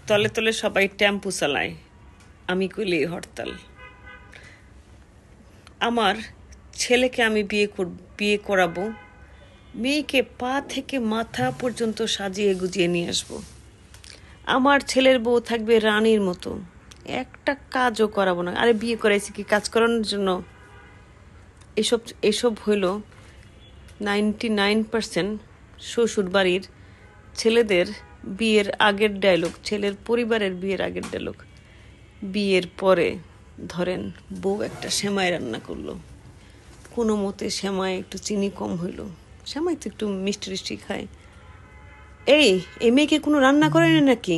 তলে তলে সবাই টেম্পু চালায়, আমি কইলেই হরতাল। আমার ছেলেকে আমি বিয়ে করাবো, মেয়েকে পা থেকে মাথা পর্যন্ত সাজিয়ে গুজিয়ে নিয়ে আসবো। আমার ছেলের বউ থাকবে রানীর মতো, একটা কাজও করাবো না। আরে বিয়ে করাইছি কি কাজ করানোর জন্য? এসব এসব হইল 99% শ্বশুর বাড়ির ছেলেদের বিয়ের আগের ডায়লগ, ছেলের পরিবারের বিয়ের আগের ডায়লগ। বিয়ের পরে ধরেন বউ একটা সেমাই রান্না করলো, কোনো মতে সেমাই একটু চিনি কম হইলো, সেমাই তো একটু মিষ্টি টিষ্টি খায়। এই মেয়েকে কোনো রান্না করে না নাকি?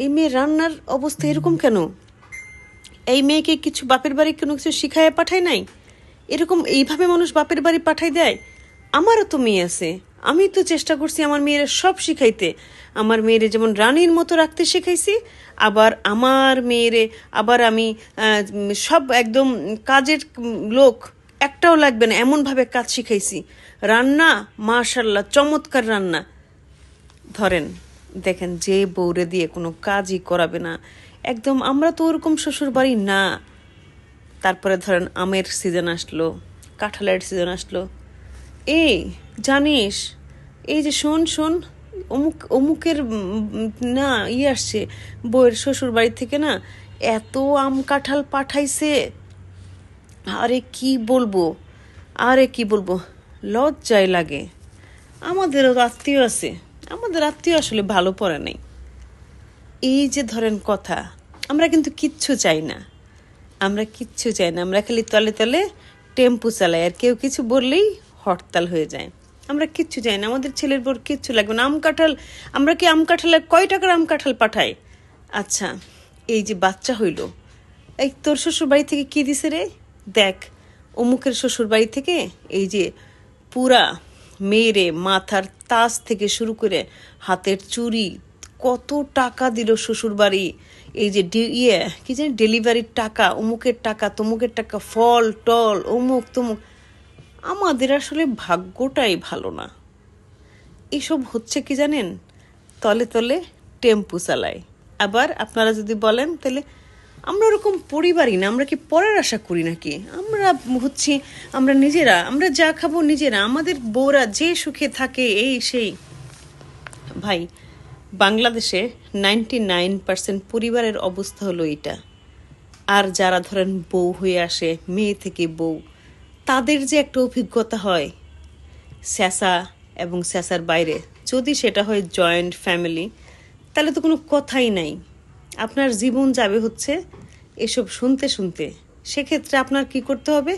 এই মেয়ের রান্নার অবস্থা এরকম কেন? এই মেয়েকে কিছু বাপের বাড়ি কোনো কিছু শিখায় পাঠায় নাই? এরকম এইভাবে মানুষ বাপের বাড়ি পাঠাই দেয়? আমারও তো মেয়ে আছে, আমি তো চেষ্টা করছি আমার মেয়েরা সব শিখাইতে। আমার মেয়েরে যেমন রানীর মতো রাখতে শিখাইছি, আবার আমার মেয়েরে আবার আমি সব একদম কাজের লোক একটাও লাগবে না এমনভাবে কাজ শিখাইছি। রান্না মাশাআল্লাহ চমৎকার রান্না। ধরেন দেখেন, যে বউরে দিয়ে কোনো কাজই করাবে না একদম, আমরা তো ওরকম শ্বশুর বাড়ি না। তারপরে ধরেন আমের সিজন আসলো, কাঁঠালের সিজন আসলো, এই জানিস এই যে শোন অমুকের না আসছে, বউয়ের শ্বশুর বাড়ি থেকে না এত আম কাঁঠাল পাঠাইছে, আরে কি বলবো, লজ্জায় লাগে। আমাদেরও আত্মীয় আছে, আমাদের আত্মীয় আসলে ভালো পড়ে নাই। এই যে ধরেন কথা, আমরা কিন্তু কিচ্ছু চাই না, আমরা খালি তলে তলে টেম্পু চালাই, আর কেউ কিছু বললেই হরতাল হয়ে যায়। আমরা কিচ্ছু চাই না, আমাদের ছেলের পর কিচ্ছু লাগবে না। আম কাঁঠাল, আমরা কি আম কাঁঠালে কয় টাকার আম কাঁঠাল পাঠাই? আচ্ছা, এই যে বাচ্চা হইল, এই তোর শ্বশুর বাড়ি থেকে কি দিছে রে? দেখ, অমুকের শ্বশুর বাড়ি থেকে এই যে পুরা মেয়েরে মাথার তাজ থেকে শুরু করে হাতের চুড়ি, কত টাকা দিল শ্বশুর বাড়ি। এই যে কি জানি ডেলিভারির টাকা, অমুকের টাকা তমুকের টাকা, ফল টল অমুক তমুক। আমাদের আসলে ভাগ্যটাই ভালো না। এসব হচ্ছে কি জানেন? তলে তলে টেম্পু চালায়। আবার আপনারা যদি বলেন তাহলে আমরা ওরকম পরিবারই না, আমরা কি পরের আশা করি নাকি? আমরা নিজেরা, আমরা যা খাবো নিজেরা, আমাদের বউরা যে সুখে থাকে এই সেই। ভাই, বাংলাদেশে 99% পরিবারের অবস্থা হলো এটা। আর যারা ধরেন বউ হয়ে আসে, মেয়ে থেকে বউ, তাদের যে একটা অভিজ্ঞতা হয় স্যাসা এবং স্যাসার বাইরে, যদি সেটা হয় জয়েন্ট ফ্যামিলি, তাহলে তো কোনো কথাই নাই। আপনার জীবন যাবে হচ্ছে এসব শুনতে শুনতে। সেক্ষেত্রে আপনার কি করতে হবে?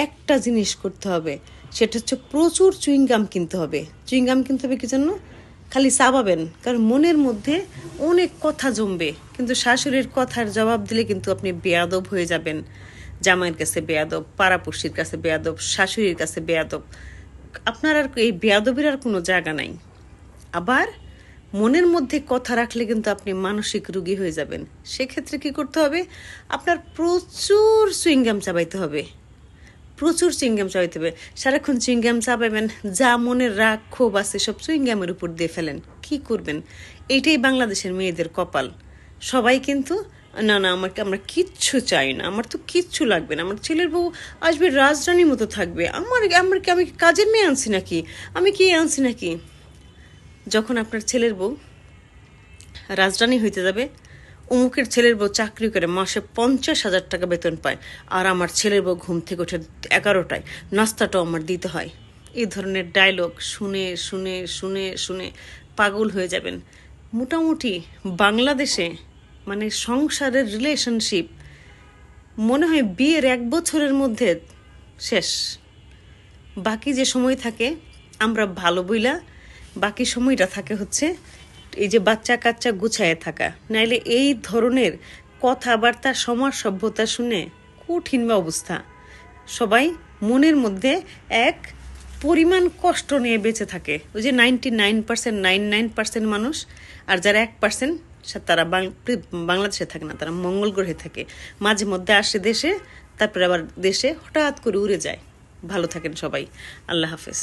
একটা জিনিস করতে হবে, সেটা হচ্ছে প্রচুর চুইংগাম কিনতে হবে। চুইংগাম কিনতে হবে কি জন্য? খালি চাবাবেন, কারণ মনের মধ্যে অনেক কথা জমবে, কিন্তু শাশুড়ির কথার জবাব দিলে কিন্তু আপনি বেয়াদব হয়ে যাবেন। জামাইয়ের কাছে বেয়াদব, পাড়াপড়শির কাছে বেয়াদব, শাশুড়ির কাছে বেয়াদব। আপনার আর এই বেয়াদবির আর কোনো জায়গা নাই। আবার মনের মধ্যে কথা রাখলে কিন্তু আপনি মানসিক রোগী হয়ে যাবেন। সেক্ষেত্রে কি করতে হবে? আপনার প্রচুর চুইংগাম চাবাইতে হবে, সারাক্ষণ চুইংগাম চাবাবেন, যা মনের রাগ ক্ষোভ আছে সব চুইংগামের উপর দিয়ে ফেলেন। কি করবেন? এইটাই বাংলাদেশের মেয়েদের কপাল। সবাই কিন্তু না, আমরা কিচ্ছু চাই না, আমার তো কিচ্ছু লাগবে না, আমার ছেলের বউ আসবে রাজরানীর মতো থাকবে, আমি কাজের মেয়ে আনছি নাকি, আমি কি আনছি নাকি? যখন আপনার ছেলের বউ রাজরানী হইতে যাবে, অমুকের ছেলের বউ চাকরি করে মাসে 50,000 টাকা বেতন পায়, আর আমার ছেলের বউ ঘুম থেকে ওঠে 11টায়, নাস্তাটাও আমার দিতে হয়। এই ধরনের ডায়লগ শুনে শুনে শুনে শুনে পাগল হয়ে যাবেন। মোটামুটি বাংলাদেশে মানে সংসারের রিলেশনশিপ মনে হয় বিয়ের 1 বছরের মধ্যে শেষ। বাকি যে সময় থাকে আমরা ভালো বইলা, বাকি সময়টা থাকে হচ্ছে এই যে বাচ্চা কাচ্চা গুছায় থাকা। নাইলে এই ধরনের কথাবার্তা সমাজ সভ্যতা শুনে কঠিন অবস্থা। সবাই মনের মধ্যে এক পরিমাণ কষ্ট নিয়ে বেঁচে থাকে। ওই যে 99% মানুষ, আর যারা 1% তারা বাংলাদেশে থাকে না, তারা মঙ্গল গ্রহে থাকে। মাঝে মধ্যে আসে দেশে, তারপরে আবার দেশে হঠাৎ করে উড়ে যায়। ভালো থাকেন সবাই, আল্লাহ হাফেজ।